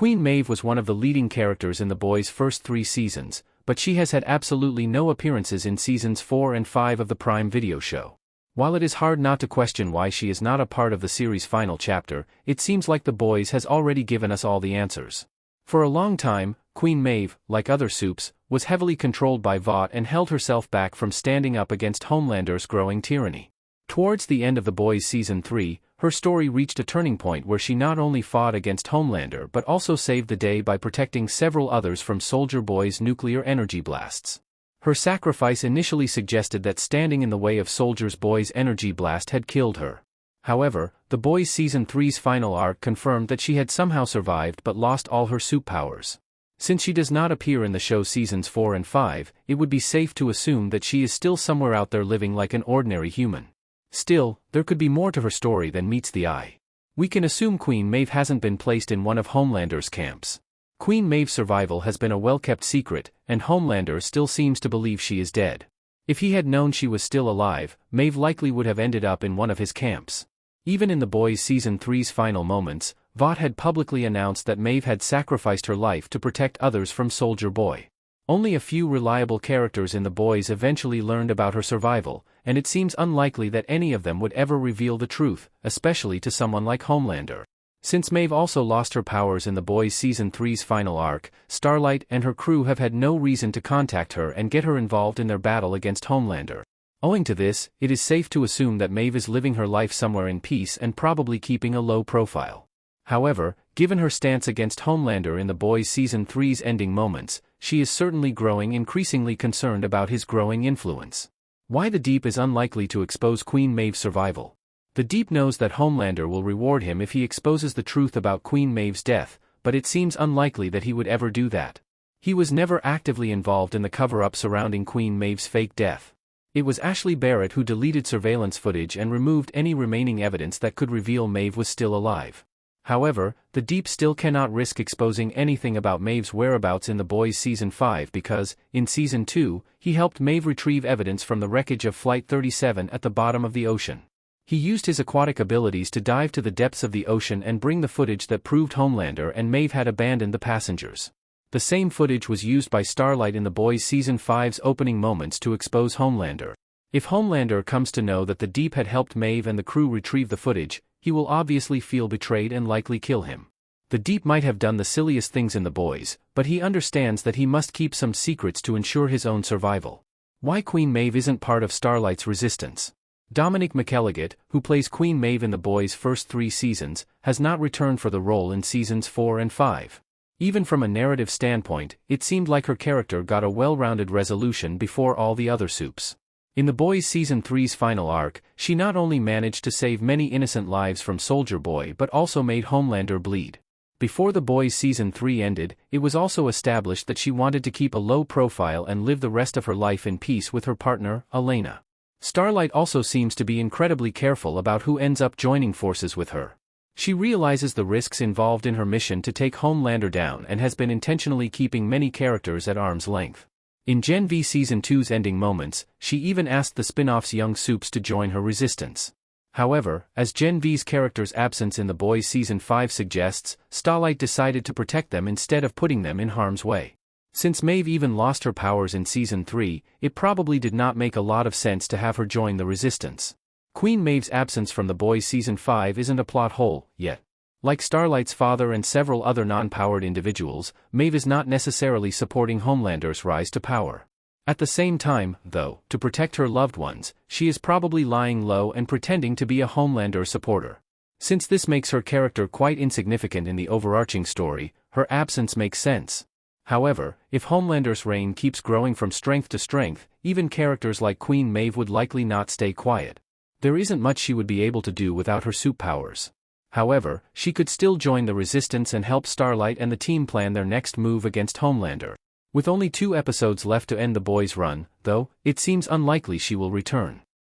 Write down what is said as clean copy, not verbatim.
Queen Maeve was one of the leading characters in The Boys' first 3 seasons, but she has had absolutely no appearances in seasons 4 and 5 of the Prime Video show. While it is hard not to question why she is not a part of the series' final chapter, it seems like The Boys has already given us all the answers. For a long time, Queen Maeve, like other supes, was heavily controlled by Vought and held herself back from standing up against Homelander's growing tyranny. Towards the end of The Boys Season 3, her story reached a turning point where she not only fought against Homelander but also saved the day by protecting several others from Soldier Boy's nuclear energy blasts. Her sacrifice initially suggested that standing in the way of Soldier Boy's energy blast had killed her. However, The Boys Season 3's final arc confirmed that she had somehow survived but lost all her supe powers. Since she does not appear in the show seasons 4 and 5, it would be safe to assume that she is still somewhere out there living like an ordinary human. Still, there could be more to her story than meets the eye. We can assume Queen Maeve hasn't been placed in one of Homelander's camps. Queen Maeve's survival has been a well-kept secret, and Homelander still seems to believe she is dead. If he had known she was still alive, Maeve likely would have ended up in one of his camps. Even in The Boys Season 3's final moments, Vought had publicly announced that Maeve had sacrificed her life to protect others from Soldier Boy. Only a few reliable characters in The Boys eventually learned about her survival, and it seems unlikely that any of them would ever reveal the truth, especially to someone like Homelander. Since Maeve also lost her powers in The Boys Season 3's final arc, Starlight and her crew have had no reason to contact her and get her involved in their battle against Homelander. Owing to this, it is safe to assume that Maeve is living her life somewhere in peace and probably keeping a low profile. However, given her stance against Homelander in The Boys Season 3's ending moments, she is certainly growing increasingly concerned about his growing influence. Why the Deep is unlikely to expose Queen Maeve's survival. The Deep knows that Homelander will reward him if he exposes the truth about Queen Maeve's death, but it seems unlikely that he would ever do that. He was never actively involved in the cover-up surrounding Queen Maeve's fake death. It was Ashley Barrett who deleted surveillance footage and removed any remaining evidence that could reveal Maeve was still alive. However, the Deep still cannot risk exposing anything about Maeve's whereabouts in The Boys Season 5 because, in Season 2, he helped Maeve retrieve evidence from the wreckage of Flight 37 at the bottom of the ocean. He used his aquatic abilities to dive to the depths of the ocean and bring the footage that proved Homelander and Maeve had abandoned the passengers. The same footage was used by Starlight in The Boys Season 5's opening moments to expose Homelander. If Homelander comes to know that the Deep had helped Maeve and the crew retrieve the footage, he will obviously feel betrayed and likely kill him. The Deep might have done the silliest things in The Boys, but he understands that he must keep some secrets to ensure his own survival. Why Queen Maeve isn't part of Starlight's resistance? Dominique McElligott, who plays Queen Maeve in The Boys' first 3 seasons, has not returned for the role in seasons 4 and 5. Even from a narrative standpoint, it seemed like her character got a well-rounded resolution before all the other supes. In The Boys Season 3's final arc, she not only managed to save many innocent lives from Soldier Boy but also made Homelander bleed. Before The Boys Season 3 ended, it was also established that she wanted to keep a low profile and live the rest of her life in peace with her partner, Elena. Starlight also seems to be incredibly careful about who ends up joining forces with her. She realizes the risks involved in her mission to take Homelander down and has been intentionally keeping many characters at arm's length. In Gen V Season 2's ending moments, she even asked the spin-off's young supes to join her resistance. However, as Gen V's character's absence in The Boys Season 5 suggests, Starlight decided to protect them instead of putting them in harm's way. Since Maeve even lost her powers in Season 3, it probably did not make a lot of sense to have her join the resistance. Queen Maeve's absence from The Boys Season 5 isn't a plot hole, yet. Like Starlight's father and several other non-powered individuals, Maeve is not necessarily supporting Homelander's rise to power. At the same time, though, to protect her loved ones, she is probably lying low and pretending to be a Homelander supporter. Since this makes her character quite insignificant in the overarching story, her absence makes sense. However, if Homelander's reign keeps growing from strength to strength, even characters like Queen Maeve would likely not stay quiet. There isn't much she would be able to do without her supe powers. However, she could still join the resistance and help Starlight and the team plan their next move against Homelander. With only 2 episodes left to end The Boys' run, though, it seems unlikely she will return.